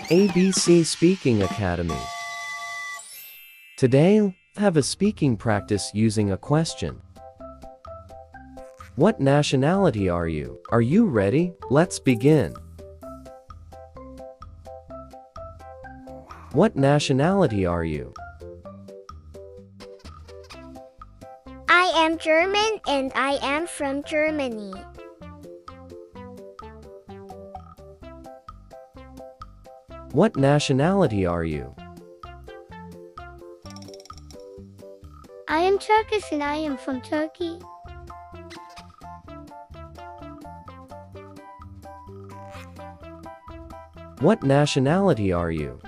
ABC Speaking Academy. Today, have a speaking practice using a question. What nationality are you? Are you ready? Let's begin. What nationality are you? I am German and I am from Germany. What nationality are you? I am Turkish and I am from Turkey. What nationality are you?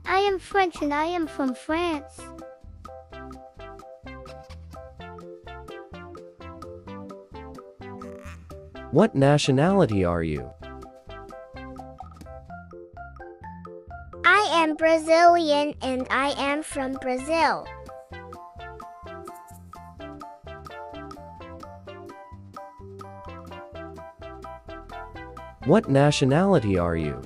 I am French and I am from France. What nationality are you? I am Brazilian and I am from Brazil. What nationality are you?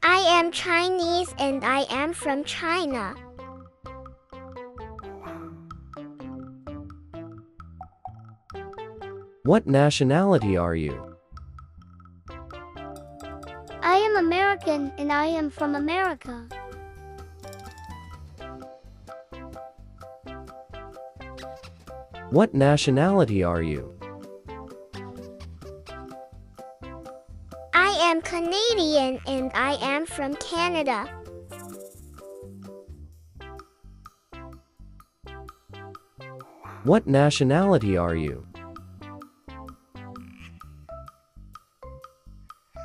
I am Chinese and I am from China. What nationality are you? I am American and I am from America. What nationality are you? I am Canadian and I am from Canada. What nationality are you?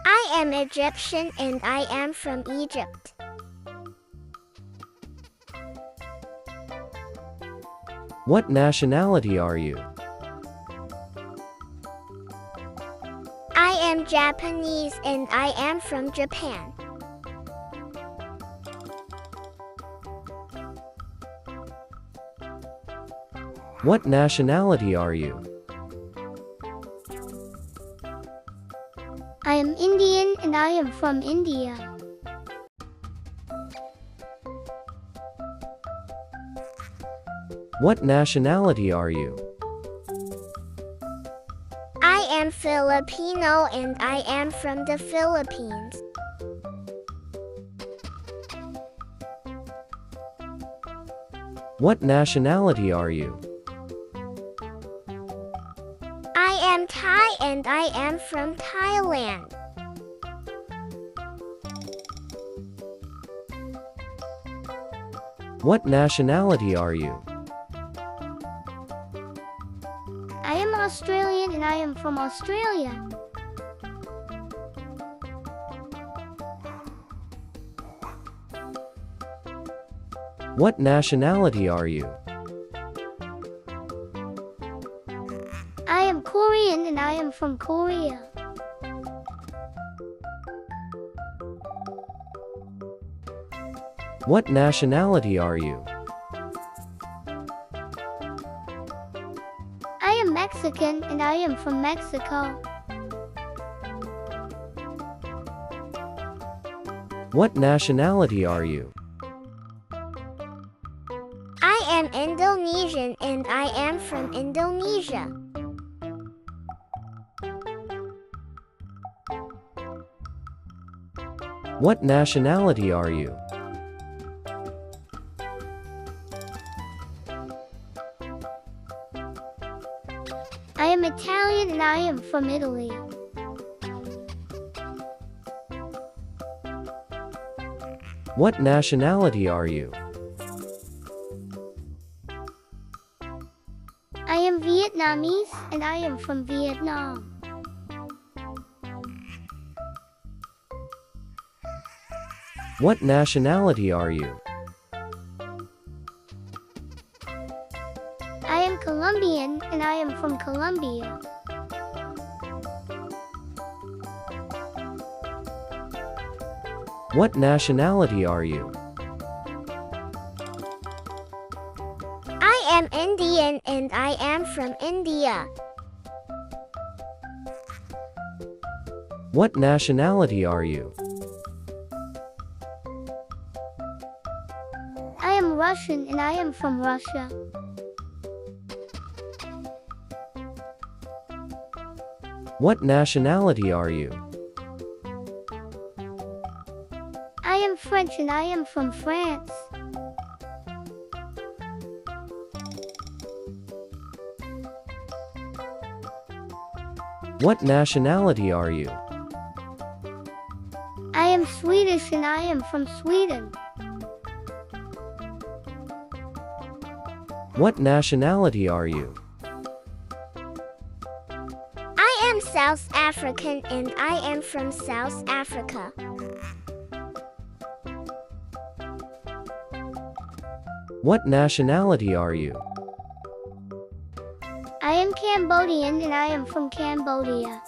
I am Egyptian and I am from Egypt. What nationality are you? I am Japanese and I am from Japan. What nationality are you? I am Indian and I am from India. What nationality are you? I am Filipino and I am from the Philippines. What nationality are you? I am Thai and I am from Thailand. What nationality are you? I am Australian and I am from Australia. What nationality are you? I am Korean and I am from Korea. What nationality are you? I am Mexican and I am from Mexico. What nationality are you? I am Indonesian and I am from Indonesia. What nationality are you? I am Italian and I am from Italy. What nationality are you? I am Vietnamese and I am from Vietnam. What nationality are you? I am Colombian and I am from Colombia. What nationality are you? I am Indian and I am from India. What nationality are you? I am Russian and I am from Russia. What nationality are you? I am French and I am from France. What nationality are you? I am Swedish and I am from Sweden. What nationality are you? I am South African and I am from South Africa. What nationality are you? I am Cambodian and I am from Cambodia.